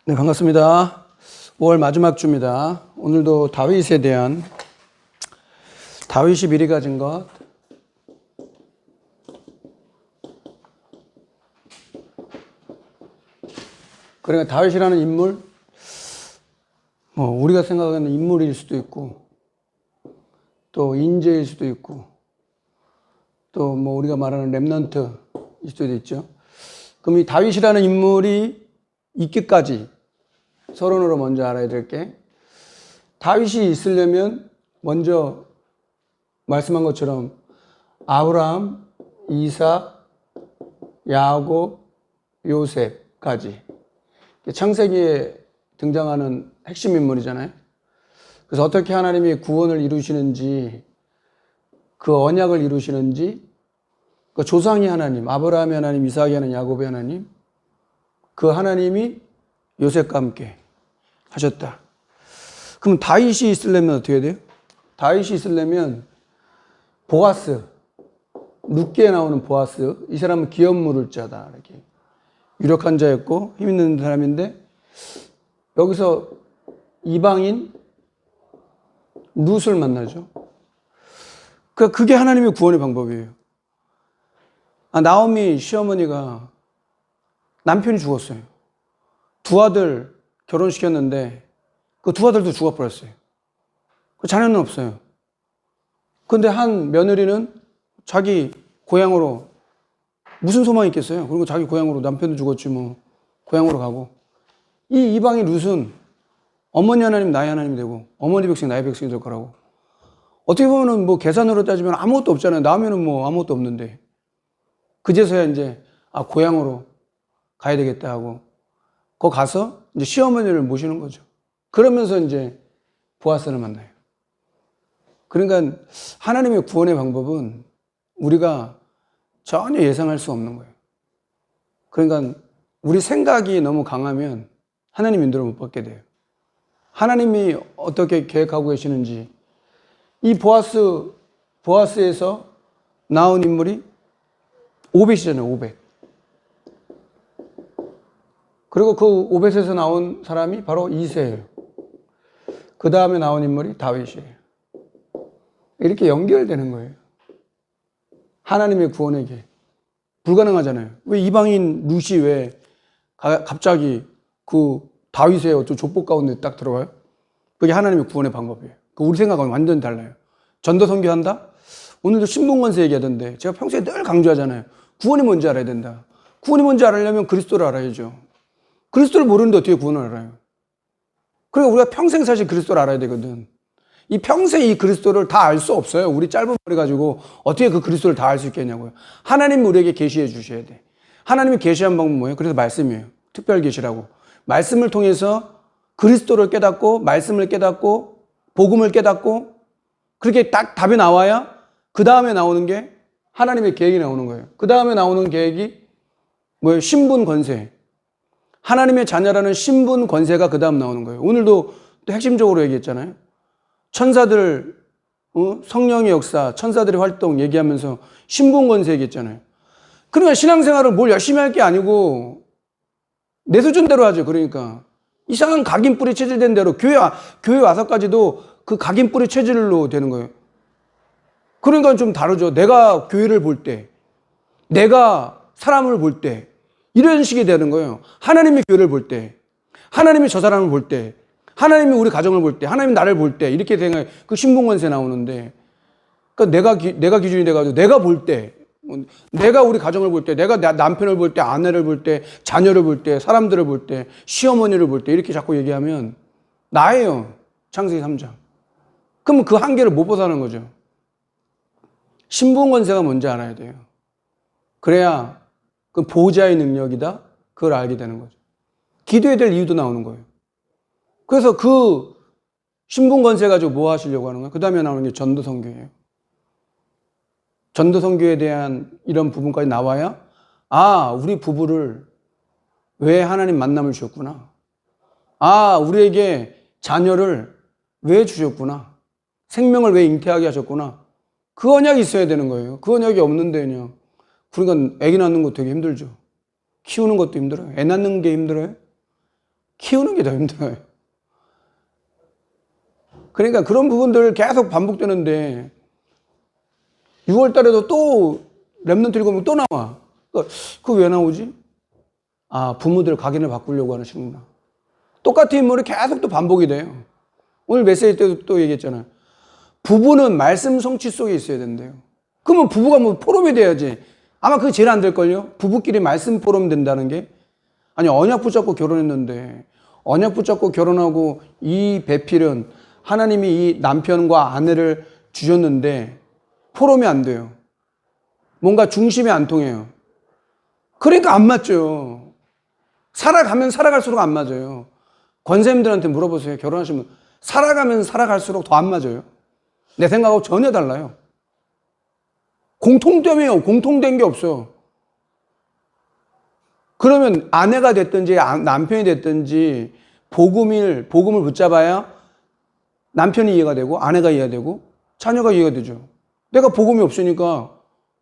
네, 반갑습니다. 5월 마지막 주입니다. 오늘도 다윗에 대한 다윗이 미리 가진 것, 그러니까 다윗이라는 인물, 우리가 생각하는 인물일 수도 있고 또 인재일 수도 있고 또 우리가 말하는 렘넌트일 수도 있죠. 그럼 이 다윗이라는 인물이 있기까지 서론으로 먼저 알아야 될 게, 다윗이 있으려면 먼저 말씀한 것처럼 아브라함, 이삭, 야곱, 요셉까지 창세기에 등장하는 핵심 인물이잖아요. 그래서 어떻게 하나님이 구원을 이루시는지, 그 언약을 이루시는지, 그 조상이 하나님, 아브라함의 하나님, 이삭의 하나님, 야곱의 하나님, 그 하나님이 요셉과 함께 하셨다. 그럼 다윗이 있으려면 어떻게 돼요? 다윗이 있으려면 보아스, 룻기에 나오는 보아스, 이 사람은 기업 물을 자다, 이렇게 유력한 자였고 힘 있는 사람인데, 여기서 이방인 룻을 만나죠. 그게 하나님의 구원의 방법이에요. 나오미 시어머니가 남편이 죽었어요. 두 아들 결혼시켰는데 그 두 아들도 죽어버렸어요. 그 자녀는 없어요. 근데 한 며느리는 자기 고향으로, 무슨 소망이 있겠어요? 그리고 자기 고향으로, 남편도 죽었지 고향으로 가고, 이 이방인 룻은 어머니 하나님 나의 하나님이 되고 어머니 백성 나의 백성이 될 거라고. 어떻게 보면은 계산으로 따지면 아무것도 없잖아요. 나오면은 아무것도 없는데, 그제서야 이제 고향으로 가야 되겠다 하고 거기 가서 이제 시어머니를 모시는 거죠. 그러면서 이제 보아스를 만나요. 그러니까 하나님의 구원의 방법은 우리가 전혀 예상할 수 없는 거예요. 그러니까 우리 생각이 너무 강하면 하나님 인도를 못 받게 돼요. 하나님이 어떻게 계획하고 계시는지, 이 보아스에서 나온 인물이 오벳이잖아요. 오벳. 그리고 그 오벳에서 나온 사람이 바로 이새예요. 그 다음에 나온 인물이 다윗이에요. 이렇게 연결되는 거예요. 하나님의 구원에게. 불가능하잖아요. 왜 이방인 룻이 왜 갑자기 그 다윗의 어떤 족보 가운데 딱 들어가요? 그게 하나님의 구원의 방법이에요. 우리 생각하고는 완전히 달라요. 전도 선교한다? 오늘도 신분권세 얘기하던데 제가 평소에 늘 강조하잖아요. 구원이 뭔지 알아야 된다. 구원이 뭔지 알려면 그리스도를 알아야죠. 그리스도를 모르는데 어떻게 구원을 알아요? 그러니까 우리가 평생 사실 그리스도를 알아야 되거든. 이 평생 이 그리스도를 다 알 수 없어요. 우리 짧은 머리 가지고 어떻게 그 그리스도를 다 알 수 있겠냐고요. 하나님이 우리에게 계시해 주셔야 돼. 하나님이 계시한 방법은 뭐예요? 그래서 말씀이에요. 특별 계시라고. 말씀을 통해서 그리스도를 깨닫고, 말씀을 깨닫고, 복음을 깨닫고, 그렇게 딱 답이 나와야 그 다음에 나오는 게 하나님의 계획이 나오는 거예요. 그 다음에 나오는 계획이 뭐예요? 신분 권세. 하나님의 자녀라는 신분 권세가 그 다음 나오는 거예요. 오늘도 또 핵심적으로 얘기했잖아요. 천사들, 성령의 역사, 천사들의 활동 얘기하면서 신분 권세 얘기했잖아요. 그러니까 신앙생활을 뭘 열심히 할 게 아니고 내 수준대로 하죠. 그러니까 이상한 각인뿌리 체질된 대로 교회 와서까지도 그 각인뿌리 체질로 되는 거예요. 그러니까 좀 다르죠. 내가 교회를 볼 때, 내가 사람을 볼 때 이런 식이 되는 거예요. 하나님이 교회를 볼 때, 하나님이 저 사람을 볼 때, 하나님이 우리 가정을 볼 때, 하나님이 나를 볼 때, 이렇게 되는 그 신분권세 나오는데, 그러니까 내가 기준이 돼가지고 내가 볼 때, 내가 우리 가정을 볼 때, 내가 남편을 볼 때, 아내를 볼 때, 자녀를 볼 때, 사람들을 볼 때, 시어머니를 볼 때 이렇게 자꾸 얘기하면 나예요. 창세기 3장. 그러면 그 한계를 못 벗어나는 거죠. 신분권세가 뭔지 알아야 돼요. 그래야 그 보호자의 능력이다, 그걸 알게 되는 거죠. 기도해야 될 이유도 나오는 거예요. 그래서 그 신분권세 가지고 뭐 하시려고 하는 거예요? 그 다음에 나오는 게 전도선교예요. 전도선교에 대한 이런 부분까지 나와야, 우리 부부를 왜 하나님 만남을 주셨구나. 우리에게 자녀를 왜 주셨구나. 생명을 왜 잉태하게 하셨구나. 그 언약이 있어야 되는 거예요. 그 언약이 없는데 그냥. 그러니까 애기 낳는 거 되게 힘들죠. 키우는 것도 힘들어요. 애 낳는 게 힘들어요. 키우는 게 더 힘들어요. 그러니까 그런 부분들 계속 반복되는데 6월 달에도 또 랩런트 7명 또 나와. 그거 왜 나오지? 아, 부모들 각인을 바꾸려고 하시는구나. 똑같은 인물이 계속 또 반복이 돼요. 오늘 메시지 때도 또 얘기했잖아요. 부부는 말씀 성취 속에 있어야 된대요. 그러면 부부가 뭐 포럼이 돼야지. 아마 그게 제일 안 될걸요? 부부끼리 말씀 포럼 된다는 게. 아니, 언약 붙잡고 결혼했는데, 언약 붙잡고 결혼하고 이 배필은 하나님이 이 남편과 아내를 주셨는데, 포럼이 안 돼요. 뭔가 중심이 안 통해요. 그러니까 안 맞죠. 살아가면 살아갈수록 안 맞아요. 권사님들한테 물어보세요. 결혼하시면 살아가면 살아갈수록 더 안 맞아요. 내 생각하고 전혀 달라요. 공통점이에요. 공통된 게 없어요. 그러면 아내가 됐든지 남편이 됐든지 복음을 붙잡아야 남편이 이해가 되고 아내가 이해가 되고 자녀가 이해가 되죠. 내가 복음이 없으니까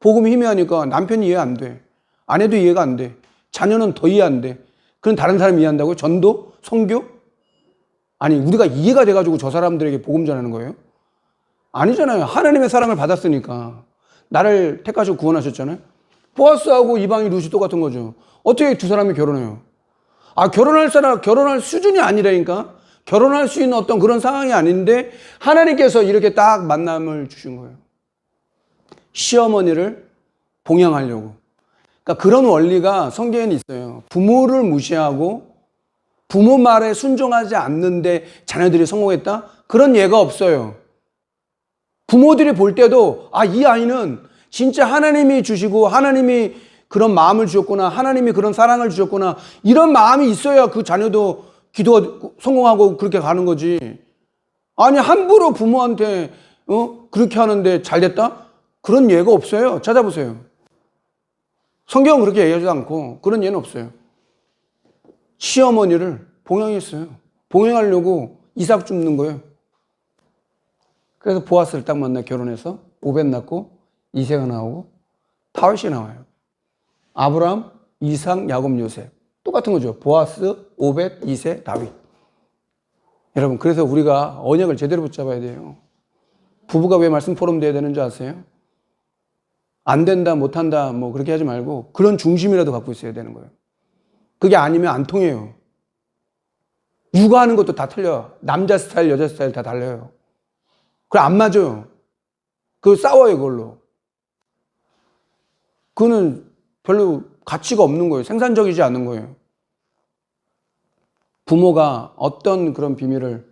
복음이 희미하니까 남편이 이해 안 돼. 아내도 이해가 안 돼. 자녀는 더 이해 안 돼. 그럼 다른 사람이 이해한다고요? 전도? 선교? 아니, 우리가 이해가 돼가지고 저 사람들에게 복음 전하는 거예요? 아니잖아요. 하나님의 사랑을 받았으니까. 나를 택하시고 구원하셨잖아요. 보아스하고 이방인 루시 똑같은 거죠. 어떻게 두 사람이 결혼해요? 아, 결혼할 수준이 아니라니까? 결혼할 수 있는 어떤 그런 상황이 아닌데 하나님께서 이렇게 딱 만남을 주신 거예요. 시어머니를 봉양하려고. 그러니까 그런 원리가 성경에는 있어요. 부모를 무시하고 부모 말에 순종하지 않는데 자녀들이 성공했다? 그런 예가 없어요. 부모들이 볼 때도 아, 이 아이는 진짜 하나님이 주시고 하나님이 그런 마음을 주셨구나. 하나님이 그런 사랑을 주셨구나. 이런 마음이 있어야 그 자녀도 기도가 성공하고 그렇게 가는 거지. 아니, 함부로 부모한테 그렇게 하는데 잘 됐다? 그런 예가 없어요. 찾아보세요. 성경은 그렇게 얘기하지도 않고 그런 예는 없어요. 시어머니를 봉양했어요. 봉양하려고 이삭 줍는 거예요. 그래서 보아스를 딱 만나 결혼해서 오벳 낳고 이새가 나오고 다윗이 나와요. 아브라함, 이삭, 야곱, 요셉. 똑같은 거죠. 보아스, 오벳, 이새, 다윗. 여러분, 그래서 우리가 언약을 제대로 붙잡아야 돼요. 부부가 왜 말씀 포럼 돼야 되는 줄 아세요? 안 된다, 못한다, 뭐 그렇게 하지 말고 그런 중심이라도 갖고 있어야 되는 거예요. 그게 아니면 안 통해요. 육아하는 것도 다 틀려요. 남자 스타일, 여자 스타일 다 달라요. 그래, 안 맞아요. 그거 싸워요, 그걸로. 그거는 별로 가치가 없는 거예요. 생산적이지 않은 거예요. 부모가 어떤 그런 비밀을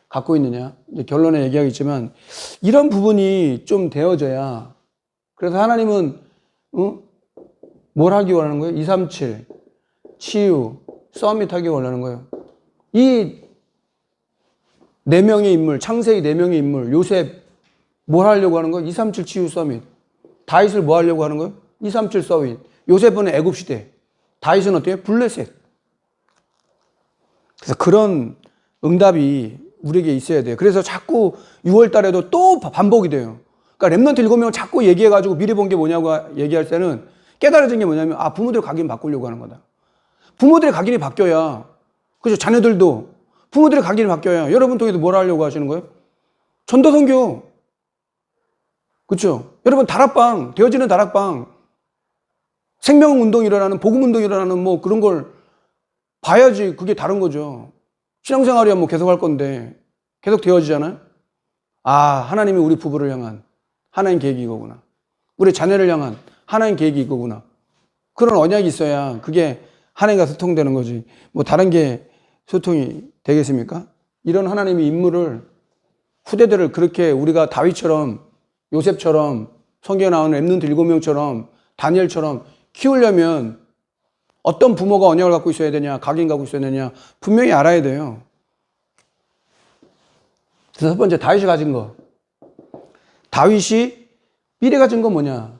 갖고 있느냐. 이제 결론에 얘기하겠지만, 이런 부분이 좀 되어져야. 그래서 하나님은, 뭘 하기 원하는 거예요? 237, 치유, 서밋 하기 원하는 거예요. 이 4명의 인물, 창세기 4명의 인물, 요셉, 뭘 하려고 하는 거예요? 237 치유 서밋. 다윗을 뭐 하려고 하는 거예요? 237 서밋. 요셉은 애굽시대. 다윗은 어때요? 블레셋. 그래서 그런 응답이 우리에게 있어야 돼요. 그래서 자꾸 6월 달에도 또 반복이 돼요. 그러니까 렘넌트 7명을 자꾸 얘기해가지고 미리 본 게 뭐냐고 얘기할 때는 깨달아진 게 뭐냐면, 아, 부모들 각인 바꾸려고 하는 거다. 부모들의 각인이 바뀌어야, 그죠? 자녀들도 부모들의 각인이 바뀌어야 여러분 통해서 뭘 하려고 하시는 거예요? 전도선교. 그렇죠? 여러분, 다락방, 되어지는 다락방, 생명운동 일어나는, 복음운동 일어나는 뭐 그런 걸 봐야지 그게 다른 거죠. 신앙생활이야 뭐 계속 할 건데 계속 되어지잖아요. 아, 하나님이 우리 부부를 향한 하나님 계획이 이거구나. 우리 자녀를 향한 하나님 계획이 이거구나. 그런 언약이 있어야 그게 하나님과 소통되는 거지. 뭐 다른 게 소통이 되겠습니까? 이런 하나님의 인물을, 후대들을 그렇게 우리가 다윗처럼, 요셉처럼, 성경에 나오는 렘넌트 7명처럼, 다니엘처럼 키우려면 어떤 부모가 언약을 갖고 있어야 되냐, 각인 갖고 있어야 되냐, 분명히 알아야 돼요. 그래서 첫 번째, 다윗이 가진 거. 다윗이 미래 가진 건 뭐냐?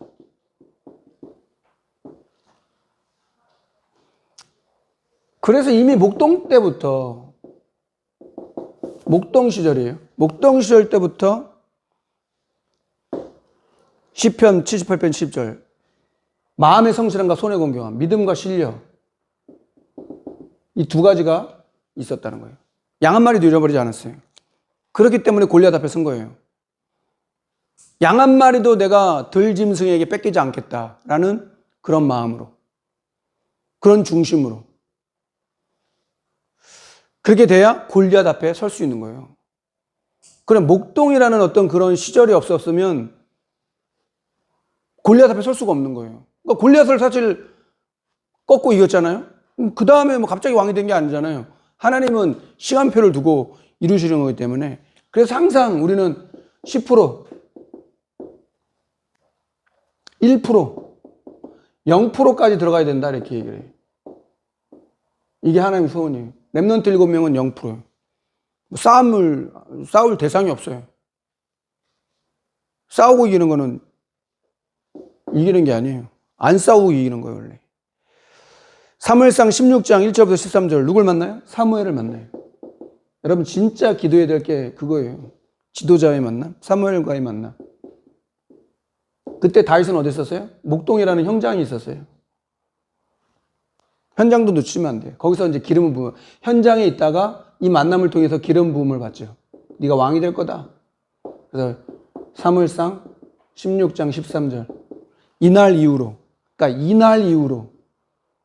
그래서 이미 목동 때부터, 목동 시절이에요. 목동 시절 때부터 시편 78편 10절. 마음의 성실함과 손의 공경함, 믿음과 신뢰. 이 두 가지가 있었다는 거예요. 양 한 마리도 잃어버리지 않았어요. 그렇기 때문에 골리앗 앞에 선 거예요. 양 한 마리도 내가 들짐승에게 뺏기지 않겠다라는 그런 마음으로, 그런 중심으로. 그렇게 돼야 골리앗 앞에 설 수 있는 거예요. 그럼 목동이라는 어떤 그런 시절이 없었으면 골리앗 앞에 설 수가 없는 거예요. 그러니까 골리앗을 사실 꺾고 이겼잖아요. 그 다음에 뭐 갑자기 왕이 된 게 아니잖아요. 하나님은 시간표를 두고 이루시는 거기 때문에. 그래서 항상 우리는 10%, 1%, 0%까지 들어가야 된다 이렇게 얘기를 해요. 이게 하나님의 소원이에요. 렘넌트 7명은 0%예요. 싸울 대상이 없어요. 싸우고 이기는 거는 이기는 게 아니에요. 안 싸우고 이기는 거예요, 원래. 사무엘상 16장 1절부터 13절 누굴 만나요? 사무엘을 만나요. 여러분 진짜 기도해야 될 게 그거예요. 지도자의 만남, 사무엘과의 만남. 그때 다윗은 어디 있었어요? 목동이라는 현장이 있었어요. 현장도 놓치면 안 돼요. 거기서 이제 기름을 부으면 현장에 있다가 이 만남을 통해서 기름 부음을 받죠. 네가 왕이 될 거다. 그래서 사무엘상 16장 13절 이날 이후로, 그러니까 이날 이후로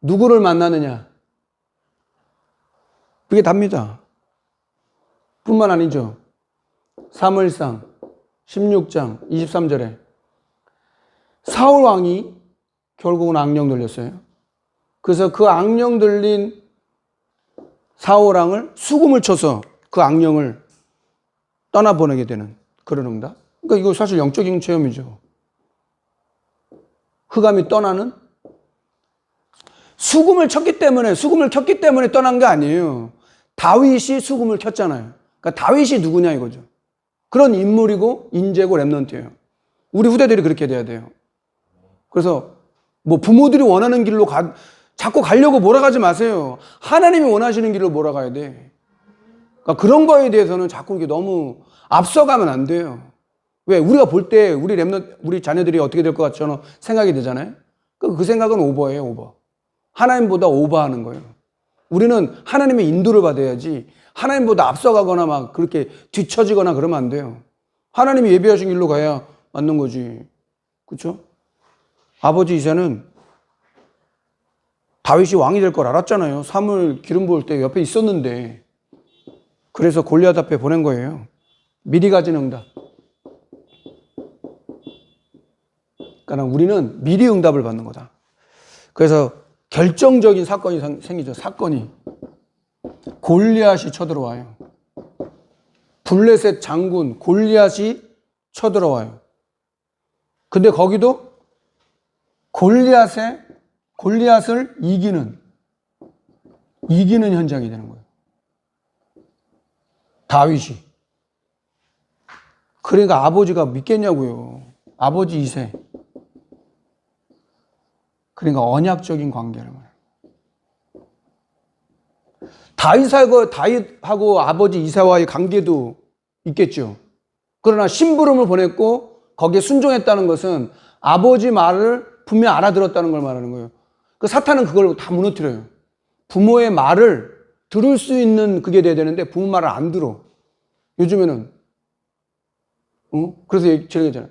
누구를 만나느냐? 그게 답니다. 뿐만 아니죠. 사무엘상 16장 23절에 사울 왕이 결국은 악령 들렸어요. 그래서 그 악령 들린 사울 왕을 수금을 쳐서 그 악령을 떠나보내게 되는 그런 응답. 그러니까 이거 사실 영적인 체험이죠. 흑암이 떠나는? 수금을 켰기 때문에 떠난 게 아니에요. 다윗이 수금을 켰잖아요. 그러니까 다윗이 누구냐 이거죠. 그런 인물이고 인재고 렘넌트예요. 우리 후대들이 그렇게 돼야 돼요. 그래서 뭐 부모들이 원하는 길로 자꾸 가려고 몰아가지 마세요. 하나님이 원하시는 길로 몰아가야 돼. 그러니까 그런 거에 대해서는 자꾸 이게 너무 앞서가면 안 돼요. 왜? 우리가 볼 때 우리 자녀들이 어떻게 될 것 같처럼 생각이 되잖아요. 그 생각은 오버예요, 오버. 하나님보다 오버하는 거예요. 우리는 하나님의 인도를 받아야지 하나님보다 앞서가거나 막 그렇게 뒤처지거나 그러면 안 돼요. 하나님이 예비하신 길로 가야 맞는 거지. 그렇죠? 아버지 이새는 다윗이 왕이 될 걸 알았잖아요. 사물 기름 부을 때 옆에 있었는데. 그래서 골리앗 앞에 보낸 거예요. 미리 가진 응답. 그러니까 우리는 미리 응답을 받는 거다. 그래서 결정적인 사건이 생기죠. 사건이. 골리앗이 쳐들어와요. 블레셋 장군 골리앗이 쳐들어와요. 근데 거기도 골리앗을 이기는 현장이 되는 거예요. 다윗이. 그러니까 아버지가 믿겠냐고요. 아버지 이새. 그러니까 언약적인 관계를 말해요. 다윗하고 아버지 이새와의 관계도 있겠죠. 그러나 심부름을 보냈고 거기에 순종했다는 것은 아버지 말을 분명 알아들었다는 걸 말하는 거예요. 그 사탄은 그걸 다 무너뜨려요. 부모의 말을 들을 수 있는 그게 돼야 되는데 부모 말을 안 들어. 요즘에는 그래서 제가 얘기했잖아요.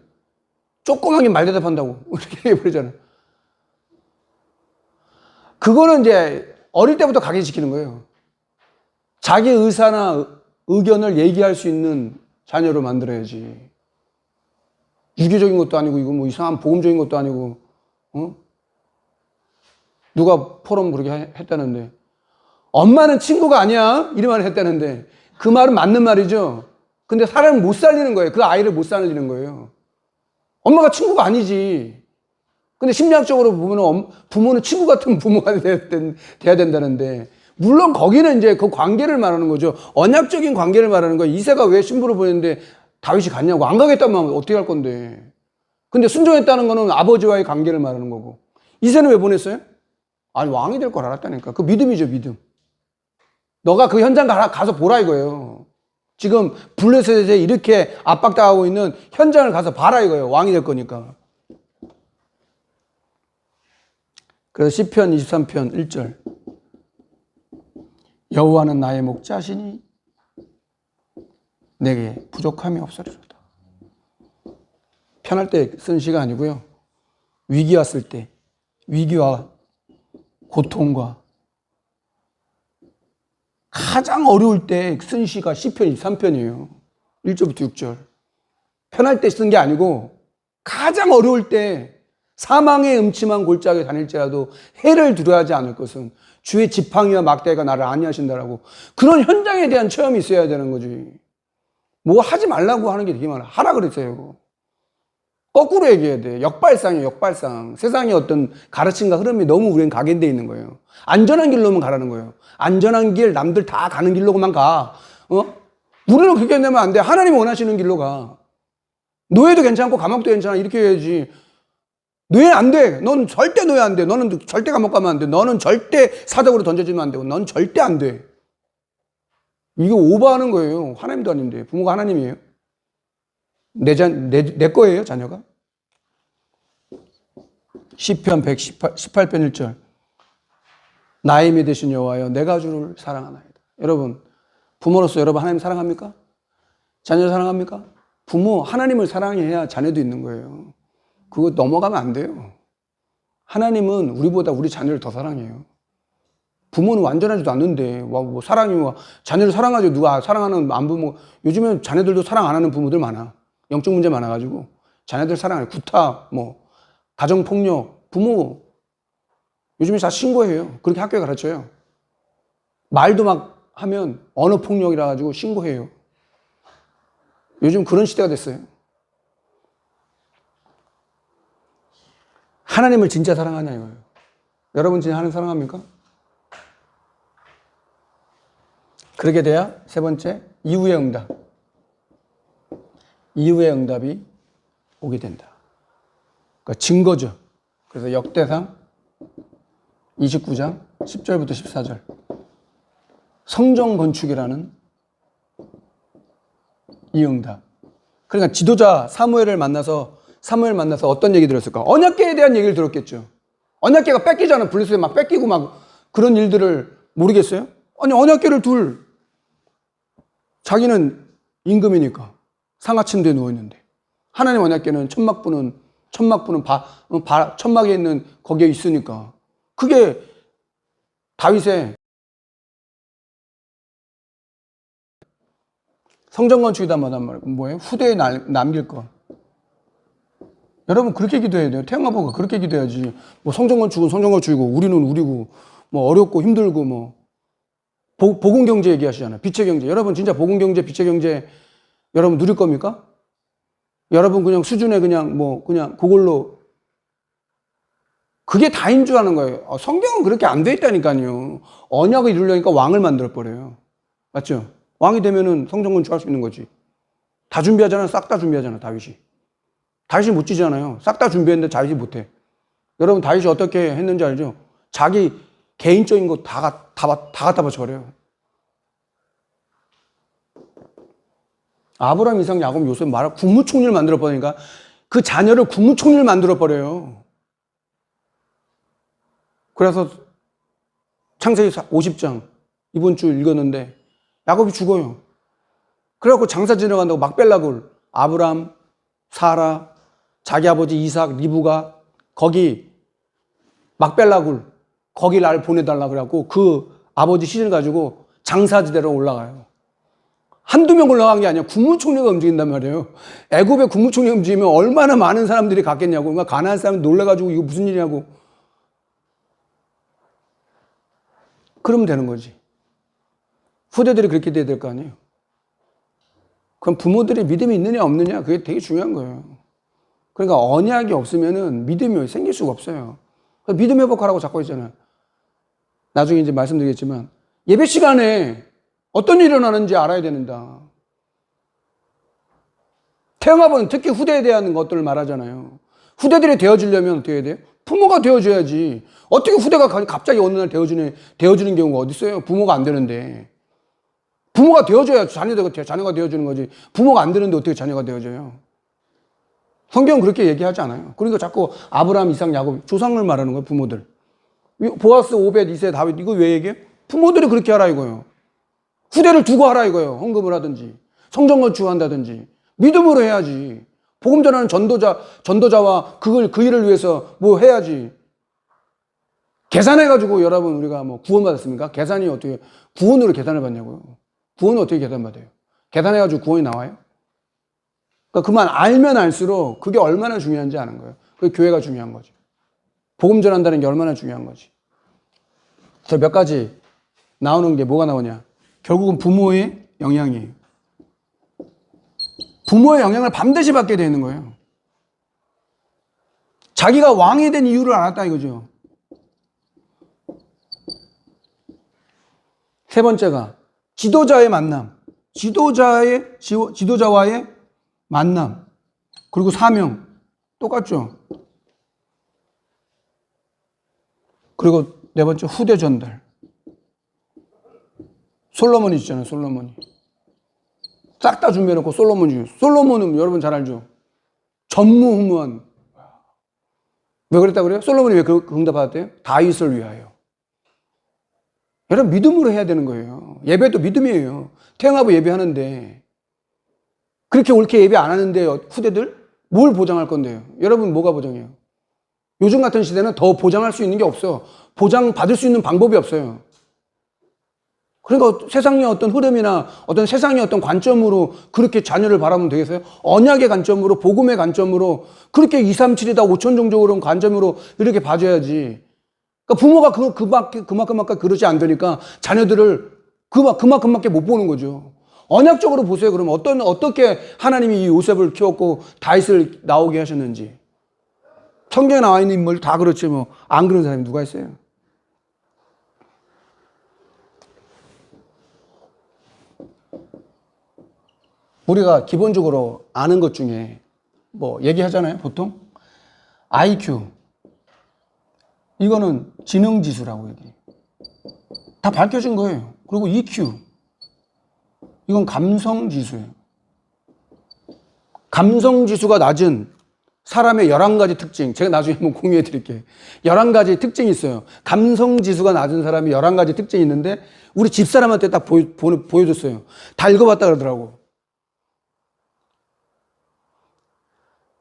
조그맣게 말 대답한다고 이렇게 해버리잖아요. 그거는 이제 어릴 때부터 각인시키는 거예요. 자기 의사나 의견을 얘기할 수 있는 자녀로 만들어야지. 유교적인 것도 아니고 이거 뭐 이상한 보험적인 것도 아니고 누가 포럼 그렇게 했다는데 엄마는 친구가 아니야 이런 말을 했다는데 그 말은 맞는 말이죠. 근데 사람을 못 살리는 거예요. 그 아이를 못 살리는 거예요. 엄마가 친구가 아니지. 근데 심리학적으로 보면 부모는 친구 같은 부모가 돼야 된다는데 물론 거기는 이제 그 관계를 말하는 거죠. 언약적인 관계를 말하는 거예요. 이새가 왜 신부를 보냈는데 다윗이 갔냐고. 안 가겠다면 어떻게 할 건데. 근데 순종했다는 거는 아버지와의 관계를 말하는 거고. 이새는 왜 보냈어요? 아니 왕이 될 걸 알았다니까. 그 믿음이죠, 믿음. 너가 그 현장 가서 보라 이거예요. 지금 블레셋에 이렇게 압박당하고 있는 현장을 가서 봐라 이거예요. 왕이 될 거니까. 그래서 시편 23편 1절 여호와는 나의 목자시니 내게 부족함이 없으리로다. 편할 때 쓴 시가 아니고요. 위기 왔을 때, 위기와 고통과 가장 어려울 때 쓴 시가 시편 23편이에요. 1절부터 6절. 편할 때 쓴 게 아니고 가장 어려울 때 사망의 음침한 골짜기에 다닐지라도 해를 두려워하지 않을 것은 주의 지팡이와 막대가 나를 안위하신다라고. 그런 현장에 대한 체험이 있어야 되는 거지. 뭐 하지 말라고 하는 게 되게 많아. 하라 그랬어요. 거꾸로 얘기해야 돼. 역발상이에요, 역발상. 세상의 어떤 가르침과 흐름이 너무 우리는 각인되어 있는 거예요. 안전한 길로만 가라는 거예요. 안전한 길, 남들 다 가는 길로만 가. 우리는 그렇게 되면 안 돼. 하나님 원하시는 길로 가. 노예도 괜찮고 감옥도 괜찮아. 이렇게 해야지. 노예 안 돼. 넌 절대 노예 안 돼. 너는 절대 감옥 가면 안 돼. 너는 절대 사적으로 던져지면 안 되고. 넌 절대 안 돼. 이거 오버하는 거예요. 하나님도 아닌데. 부모가 하나님이에요. 내 거예요, 자녀가. 시편 118편 1절. 나의 믿으신 여호와여, 내가 주를 사랑하나이다. 여러분, 부모로서 여러분 하나님 사랑합니까? 자녀 사랑합니까? 부모, 하나님을 사랑해야 자녀도 있는 거예요. 그거 넘어가면 안 돼요. 하나님은 우리보다 우리 자녀를 더 사랑해요. 부모는 완전하지도 않는데, 뭐 사랑이, 자녀를 사랑하죠. 누가 사랑하는 안 부모, 요즘엔 자녀들도 사랑 안 하는 부모들 많아. 영적 문제 많아가지고, 자녀들 사랑해. 구타, 가정폭력, 부모, 요즘에 다 신고해요. 그렇게 학교에 가르쳐요. 말도 막 하면 언어폭력이라 가지고 신고해요. 요즘 그런 시대가 됐어요. 하나님을 진짜 사랑하냐 이거예요. 여러분 진짜 하나님 사랑합니까? 그렇게 돼야 세 번째, 이후의 응답. 이후의 응답이 오게 된다. 그러니까 증거죠. 그래서 역대상 29장 10절부터 14절. 성전 건축이라는 이 응답. 그러니까 지도자 사무엘 만나서 어떤 얘기 들었을까? 언약궤에 대한 얘기를 들었겠죠. 언약궤가 뺏기잖아. 블레셋에 막 뺏기고 막 그런 일들을 모르겠어요? 아니, 언약궤를 자기는 임금이니까 상하침대에 누워있는데 하나님 언약궤는 천막에 있는 거기에 있으니까 그게 다윗의 성전 건축이다 뭐예요? 후대에 남길 것. 여러분 그렇게 기도해야 돼요. 태영아버가 그렇게 기도해야지. 뭐 성전 건축은 성전 건축이고 우리는 우리고 뭐 어렵고 힘들고 뭐 복음 경제 얘기하시잖아요. 빛의 경제. 여러분 진짜 복음 경제, 빛의 경제 여러분 누릴 겁니까? 여러분 그냥 수준에 그냥 그걸로 그게 다인 줄 아는 거예요. 성경은 그렇게 안 돼 있다니까요. 언약을 이루려니까 왕을 만들어 버려요. 맞죠? 왕이 되면은 성전 건축할 수 있는 거지. 다 준비하잖아요. 싹 다 준비하잖아요. 다윗이 못 지잖아요. 싹 다 준비했는데 다윗이 못해. 여러분 다윗이 어떻게 했는지 알죠? 자기 개인적인 거 다 갖다 바쳐버려요. 아브라함, 이삭, 야곱, 요셉 국무총리를 만들어 버리니까 그 자녀를 국무총리를 만들어 버려요. 그래서 창세기 50장 이번 주 읽었는데 야곱이 죽어요. 그래갖고 장사 지내간다고 막벨라굴 아브람, 사라, 자기 아버지 이삭, 리브가 거기 막벨라굴 거기 날 보내달라 그래갖고 그 아버지 시신을 가지고 장사지대로 올라가요. 한두 명 올라간 게 아니야. 국무총리가 움직인단 말이에요. 애굽의 국무총리가 움직이면 얼마나 많은 사람들이 갔겠냐고. 그러니까 가나안 사람 놀래가지고 이거 무슨 일이냐고. 그러면 되는 거지. 후대들이 그렇게 돼야 될 거 아니에요. 그럼 부모들이 믿음이 있느냐 없느냐 그게 되게 중요한 거예요. 그러니까 언약이 없으면은 믿음이 생길 수가 없어요. 믿음 회복하라고 자꾸 했잖아요. 나중에 이제 말씀드리겠지만 예배 시간에 어떤 일이 일어나는지 알아야 된다. 태영아버는 특히 후대에 대한 것들을 말하잖아요. 후대들이 되어주려면 어떻게 해야 돼요? 부모가 되어줘야지. 어떻게 후대가 갑자기 어느 날 되어주는 경우가 어디 있어요? 부모가 안 되는데. 부모가 되어줘야 자녀가 되어주는 거지. 부모가 안 되는데 어떻게 자녀가 되어줘요? 성경은 그렇게 얘기하지 않아요. 그러니까 자꾸 아브라함, 이삭, 야곱 조상을 말하는 거예요. 부모들. 보아스, 오벳, 이세, 다윗 이거 왜 얘기해요? 부모들이 그렇게 하라 이거예요. 후대를 두고 하라 이거예요. 헌금을 하든지 성전 건축한다든지 믿음으로 해야지. 복음 전하는 전도자와 그 일을 위해서 뭐 해야지. 계산해가지고 여러분 우리가 뭐 구원 받았습니까? 계산이 어떻게 구원으로 계산을 받냐고요. 구원은 어떻게 계산받아요? 계산해가지고 구원이 나와요? 그러니까 그만 알면 알수록 그게 얼마나 중요한지 아는 거예요. 그게 교회가 중요한 거지. 복음 전한다는 게 얼마나 중요한 거지. 그래서 몇 가지 나오는 게 뭐가 나오냐. 결국은 부모의 영향이에요. 부모의 영향을 반드시 받게 되는 거예요. 자기가 왕이 된 이유를 알았다 이거죠. 세 번째가 지도자의 만남. 지도자와의 만남. 그리고 사명. 똑같죠. 그리고 네 번째 후대 전달. 솔로몬이 있잖아요. 솔로몬이. 싹 다 준비해놓고 솔로몬은 여러분 잘 알죠. 전무후무한. 왜 그랬다고 그래요? 솔로몬이 왜 그 응답 받았대요? 다윗을 위하여. 여러분 믿음으로 해야 되는 거예요. 예배도 믿음이에요. 태영아부 예배하는데 그렇게 옳게 예배 안 하는데 후대들 뭘 보장할 건데요? 여러분 뭐가 보장해요? 요즘 같은 시대는 더 보장할 수 있는 게 없어요. 보장받을 수 있는 방법이 없어요. 그러니까 세상의 어떤 흐름이나 어떤 세상의 어떤 관점으로 그렇게 자녀를 바라보면 되겠어요? 언약의 관점으로, 복음의 관점으로, 그렇게 2, 3, 7이다 5천 종족으로 관점으로 이렇게 봐줘야지. 그러니까 부모가 그만큼밖에 그러지 안 되니까 자녀들을 그만큼밖에 못 보는 거죠. 언약적으로 보세요. 그러면 어떻게 하나님이 이 요셉을 키웠고 다윗을 나오게 하셨는지. 성경에 나와 있는 인물 다 그렇지 뭐 안 그런 사람이 누가 있어요? 우리가 기본적으로 아는 것 중에 뭐 얘기하잖아요. 보통 IQ 이거는 지능지수라고 얘기해요. 다 밝혀진 거예요. 그리고 EQ 이건 감성지수예요. 감성지수가 낮은 사람의 11가지 특징, 제가 나중에 한번 공유해 드릴게요. 11가지 특징이 있어요. 감성지수가 낮은 사람이 11가지 특징이 있는데 우리 집사람한테 딱 보여줬어요. 다 읽어봤다 그러더라고.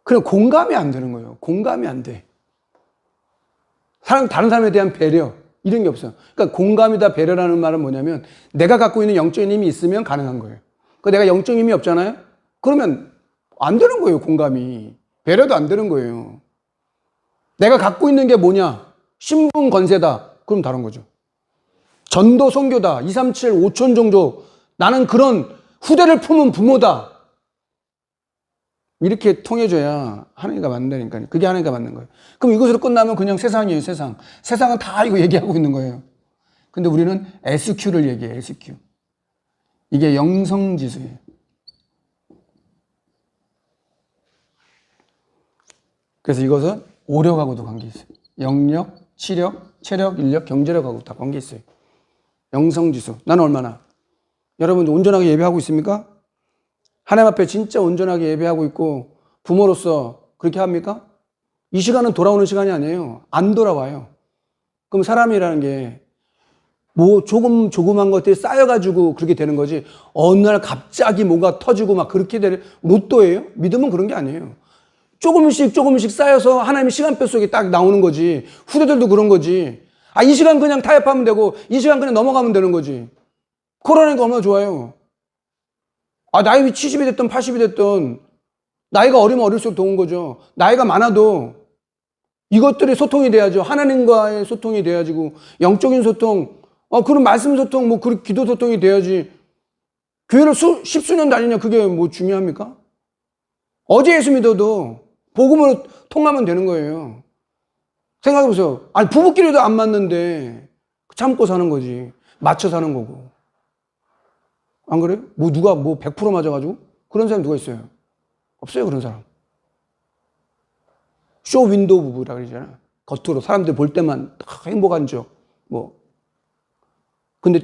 그냥 공감이 안 되는 거예요. 공감이 안 돼. 다른 사람에 대한 배려 이런 게 없어요. 그러니까 공감이다 배려라는 말은 뭐냐면 내가 갖고 있는 영적인 힘이 있으면 가능한 거예요. 그러니까 내가 영적인 힘이 없잖아요. 그러면 안 되는 거예요. 공감이. 배려도 안 되는 거예요. 내가 갖고 있는 게 뭐냐? 신분 권세다. 그럼 다른 거죠. 전도 선교다. 2, 3, 7, 5천 종족. 나는 그런 후대를 품은 부모다. 이렇게 통해줘야 하나님과 만나니까. 그게 하나님과 맞는 거예요. 그럼 이것으로 끝나면 그냥 세상이에요, 세상. 세상은 다 이거 얘기하고 있는 거예요. 근데 우리는 SQ를 얘기해요, SQ. 이게 영성지수예요. 그래서 이것은 오력하고도 관계 있어요. 영력, 치력, 체력, 인력, 경제력하고 다 관계 있어요. 영성지수. 나는 얼마나? 여러분 온전하게 예배하고 있습니까? 하나님 앞에 진짜 온전하게 예배하고 있고 부모로서 그렇게 합니까? 이 시간은 돌아오는 시간이 아니에요. 안 돌아와요. 그럼 사람이라는 게 뭐 조그만 것들이 쌓여가지고 그렇게 되는 거지 어느 날 갑자기 뭐가 터지고 막 그렇게 되는 로또예요? 믿음은 그런 게 아니에요. 조금씩 쌓여서 하나님의 시간표 속에 딱 나오는 거지. 후대들도 그런 거지. 이 시간 그냥 타협하면 되고 이 시간 그냥 넘어가면 되는 거지. 코로나니까 얼마나 좋아요. 나이 70이 됐든 80이 됐든 나이가 어리면 어릴수록 좋은 거죠. 나이가 많아도 이것들이 소통이 돼야죠. 하나님과의 소통이 돼야지. 영적인 소통, 그런 말씀 소통, 뭐 그런 기도 소통이 돼야지. 교회를 십수년 다니냐 그게 뭐 중요합니까? 어제 예수 믿어도 복음으로 통하면 되는 거예요. 생각해보세요. 부부끼리도 안 맞는데 참고 사는 거지. 맞춰 사는 거고. 안 그래요? 누가 100% 맞아가지고? 그런 사람 누가 있어요? 없어요, 그런 사람. 쇼 윈도우 부부라 그러잖아요. 겉으로 사람들 볼 때만 행복한 척, 근데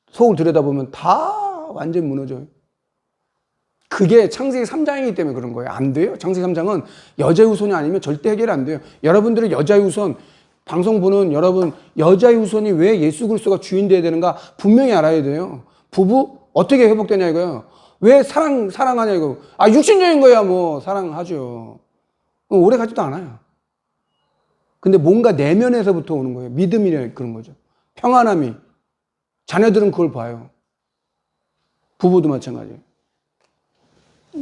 속을 들여다보면 다 완전 무너져요. 그게 창세기 3장이기 때문에 그런 거예요. 안 돼요. 창세기 3장은 여자의 후손이 아니면 절대 해결 안 돼요. 여러분들은 여자의 후손, 방송 보는 여러분, 여자의 후손이 왜 예수 그리스도가 주인 되어야 되는가 분명히 알아야 돼요. 부부 어떻게 회복되냐 이거요. 왜 사랑하냐 이거. 아, 육신적인 거야 뭐 사랑하죠. 오래 가지도 않아요. 근데 뭔가 내면에서부터 오는 거예요. 믿음이라 그런 거죠. 평안함이. 자녀들은 그걸 봐요. 부부도 마찬가지예요.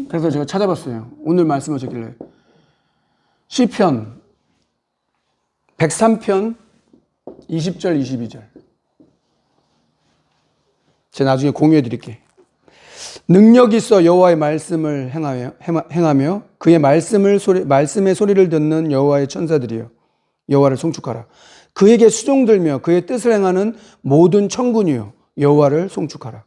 그래서 제가 찾아봤어요. 오늘 말씀을 적길래. 시편 103편 20절 22절. 제가 나중에 공유해 드릴게요. 능력이 있어 여호와의 말씀을 행하며 그의 말씀의 소리를 듣는 여호와의 천사들이여 여호와를 송축하라. 그에게 수종들며 그의 뜻을 행하는 모든 천군이여 여호와를 송축하라.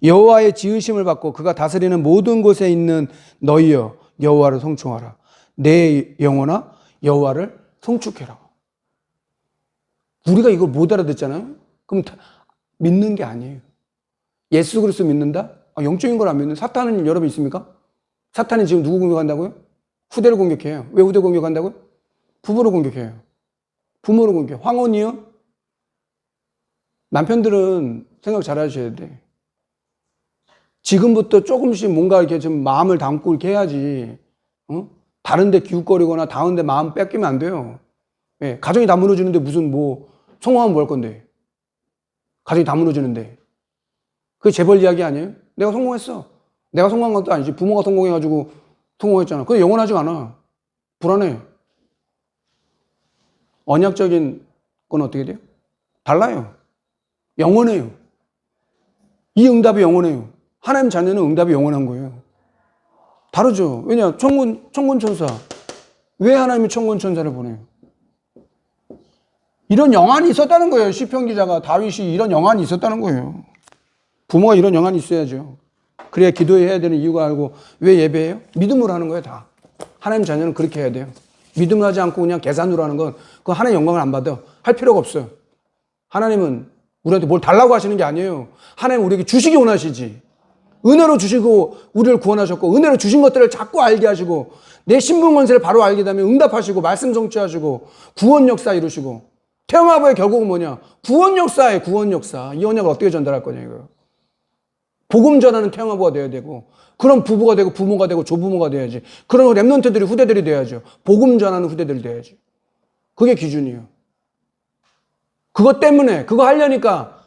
여호와의 지으심을 받고 그가 다스리는 모든 곳에 있는 너희여 여호와를 송축하라. 내 영혼아 여호와를 송축해라. 우리가 이걸 못 알아듣잖아요. 그럼 믿는 게 아니에요. 예수 그리스도 믿는다? 영적인 걸 안 믿는 사탄은 여러분 있습니까? 사탄이 지금 누구 공격한다고요? 후대를 공격해요. 왜 후대 공격한다고요? 부부를 공격해요. 부모를 공격해요. 황혼이요? 남편들은 생각 잘 하셔야 돼. 지금부터 조금씩 뭔가 이렇게 좀 마음을 담고 이렇게 해야지. 다른 데 기웃거리거나 다른 데 마음 뺏기면 안 돼요. 예, 가정이 다 무너지는데 무슨 뭐 성공하면 뭐 할 건데. 가정이 다 무너지는데. 그게 재벌 이야기 아니에요? 내가 성공했어. 내가 성공한 것도 아니지. 부모가 성공해가지고 성공했잖아. 그게 영원하지가 않아. 불안해. 언약적인 건 어떻게 돼요? 달라요. 영원해요. 이 응답이 영원해요. 하나님 자녀는 응답이 영원한 거예요. 다르죠. 왜냐? 천군 천사. 왜 하나님이 천군 천사를 보내요? 이런 영안이 있었다는 거예요. 시편 기자가 다윗이 이런 영안이 있었다는 거예요. 부모가 이런 영안이 있어야죠. 그래야 기도해야 되는 이유가 알고 왜 예배해요? 믿음으로 하는 거예요, 다. 하나님 자녀는 그렇게 해야 돼요. 믿음을 하지 않고 그냥 계산으로 하는 건 그건 하나님 영광을 안 받아. 할 필요가 없어요. 하나님은 우리한테 뭘 달라고 하시는 게 아니에요. 하나님 우리에게 주시기 원하시지. 은혜로 주시고 우리를 구원하셨고 은혜로 주신 것들을 자꾸 알게 하시고 내 신분 권세를 바로 알게 되면 응답하시고 말씀 성취하시고 구원 역사 이루시고 태영아버의 결국은 뭐냐? 구원 역사예요. 구원 역사. 이 언약을 어떻게 전달할 거냐 이거예요. 복음 전하는 태영아버가 되어야 되고 그런 부부가 되고 부모가 되고 조부모가 돼야지. 그런 랩런트들이 후대들이 돼야죠. 복음 전하는 후대들이 돼야지. 그게 기준이에요. 그것 때문에 그거 하려니까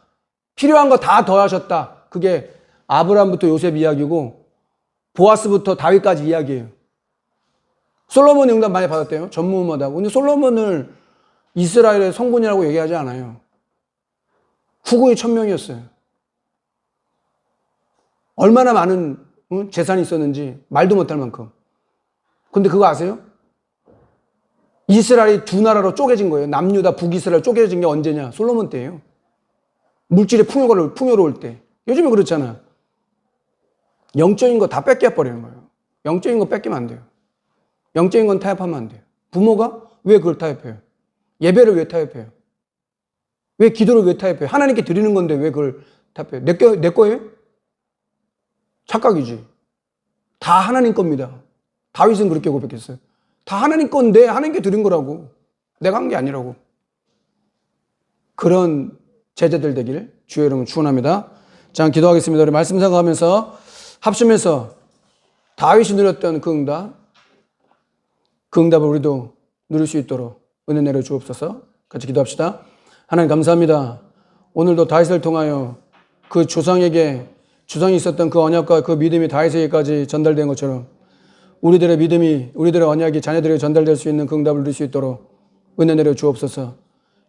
필요한 거 다 더하셨다. 그게 아브라함부터 요셉 이야기고 보아스부터 다윗까지 이야기예요. 솔로몬이 응답 많이 받았대요. 전무후무하다고. 근데 솔로몬을 이스라엘의 성군이라고 얘기하지 않아요. 후궁이 1000명이었어요. 얼마나 많은 재산이 있었는지 말도 못할 만큼. 근데 그거 아세요? 이스라엘이 두 나라로 쪼개진 거예요. 남유다 북이스라엘 쪼개진 게 언제냐? 솔로몬 때예요. 물질의 풍요로울 때. 요즘에 그렇잖아. 영적인 거 다 뺏겨버리는 거예요. 영적인 거 뺏기면 안 돼요. 영적인 건 타협하면 안 돼요. 부모가 왜 그걸 타협해요? 예배를 왜 타협해요? 왜 기도를 왜 타협해요? 하나님께 드리는 건데 왜 그걸 타협해요? 내 거예요? 착각이지. 다 하나님 겁니다. 다윗은 그렇게 고백했어요. 다 하나님 건데 하나님께 드린 거라고. 내가 한 게 아니라고. 그런 제자들 되기를 주의 이름으로 축원합니다. 자, 기도하겠습니다. 우리 말씀 생각하면서 합심해서 다윗이 누렸던 그 응답을 우리도 누릴 수 있도록 은혜 내려 주옵소서. 같이 기도합시다. 하나님 감사합니다. 오늘도 다윗을 통하여 그 조상이 있었던 그 언약과 그 믿음이 다윗에게까지 전달된 것처럼 우리들의 믿음이, 우리들의 언약이 자녀들에게 전달될 수 있는 그 응답을 누릴 수 있도록 은혜 내려 주옵소서.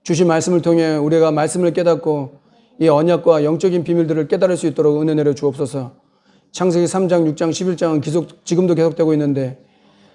주신 말씀을 통해 우리가 말씀을 깨닫고 이 언약과 영적인 비밀들을 깨달을 수 있도록 은혜 내려 주옵소서. 창세기 3장, 6장, 11장은 지금도 계속되고 있는데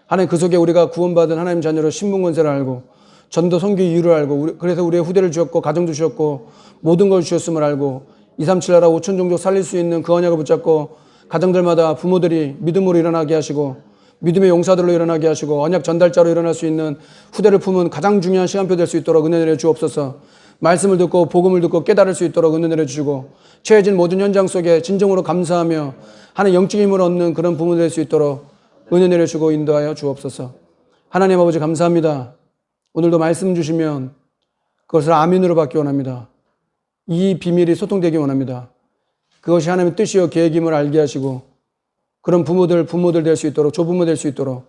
하나님 그 속에 우리가 구원받은 하나님 자녀로 신분 권세를 알고 전도 선교 이유를 알고 그래서 우리의 후대를 주셨고 가정도 주셨고 모든 걸 주셨음을 알고 237 나라 5천 종족 살릴 수 있는 그 언약을 붙잡고 가정들마다 부모들이 믿음으로 일어나게 하시고 믿음의 용사들로 일어나게 하시고 언약 전달자로 일어날 수 있는 후대를 품은 가장 중요한 시간표 될 수 있도록 은혜 내려 주옵소서. 말씀을 듣고 복음을 듣고 깨달을 수 있도록 은혜 내려 주시고 처해진 모든 현장 속에 진정으로 감사하며 하나님 영적인 힘을 얻는 그런 부모 될 수 있도록 은혜 내려 주고 인도하여 주옵소서. 하나님 아버지 감사합니다. 오늘도 말씀 주시면 그것을 아멘으로 받기 원합니다. 이 비밀이 소통되기 원합니다. 그것이 하나님의 뜻이요 계획임을 알게 하시고 그런 부모들 될 수 있도록 조부모 될 수 있도록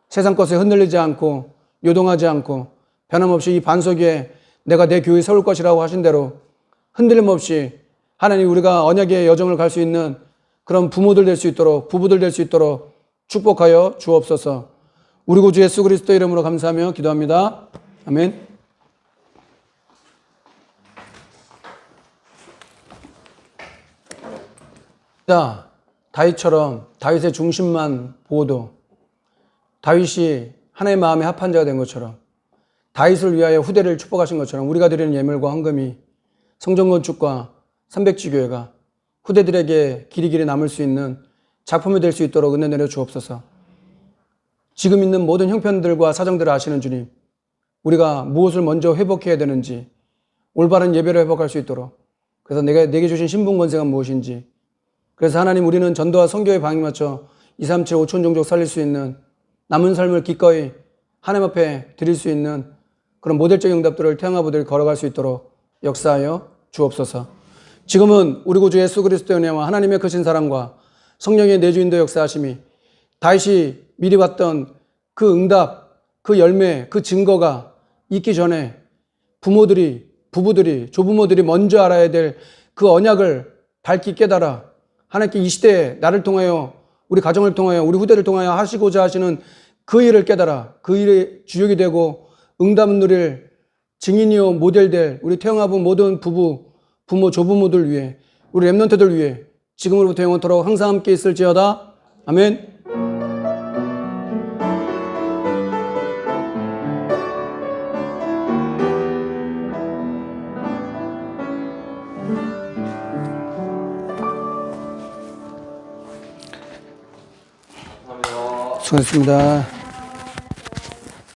세상 것에 흔들리지 않고 요동하지 않고 변함없이 이 반석 위에 내가 내 교회 세울 것이라고 하신 대로 흔들림 없이 하나님 우리가 언약의 여정을 갈 수 있는 그런 부모들 될 수 있도록 부부들 될 수 있도록 축복하여 주옵소서. 우리 구주 예수 그리스도 이름으로 감사하며 기도합니다. 아멘. 다윗처럼 다윗의 중심만 보호도 다윗이 하나님의 마음에 합한 자가 된 것처럼 다윗을 위하여 후대를 축복하신 것처럼 우리가 드리는 예물과 헌금이 성전건축과 삼백지교회가 후대들에게 길이 남을 수 있는 작품이 될 수 있도록 은혜 내려 주옵소서. 지금 있는 모든 형편들과 사정들을 아시는 주님, 우리가 무엇을 먼저 회복해야 되는지 올바른 예배를 회복할 수 있도록 그래서 내게 주신 신분 권세가 무엇인지 그래서 하나님 우리는 전도와 선교의 방향에 맞춰 237 5천 종족 살릴 수 있는 남은 삶을 기꺼이 하나님 앞에 드릴 수 있는 그런 모델적인 응답들을 태영아부들이 걸어갈 수 있도록 역사하여 주옵소서. 지금은 우리 구주 예수 그리스도의 은혜와 하나님의 크신 사랑과 성령의 내주인도 역사하심이 다윗이 미리 봤던 그 응답, 그 열매, 그 증거가 있기 전에 부모들이, 부부들이, 조부모들이 먼저 알아야 될 그 언약을 밝히 깨달아 하나님께 이 시대에 나를 통하여 우리 가정을 통하여 우리 후대를 통하여 하시고자 하시는 그 일을 깨달아 그 일의 주역이 되고 응답을 누릴 증인이요 모델될 우리 태영아부 모든 부부, 부모, 조부모들 위해 우리 렘넌트들 위해 지금으로부터 영원토록 항상 함께 있을지어다. 아멘. 수고하셨습니다.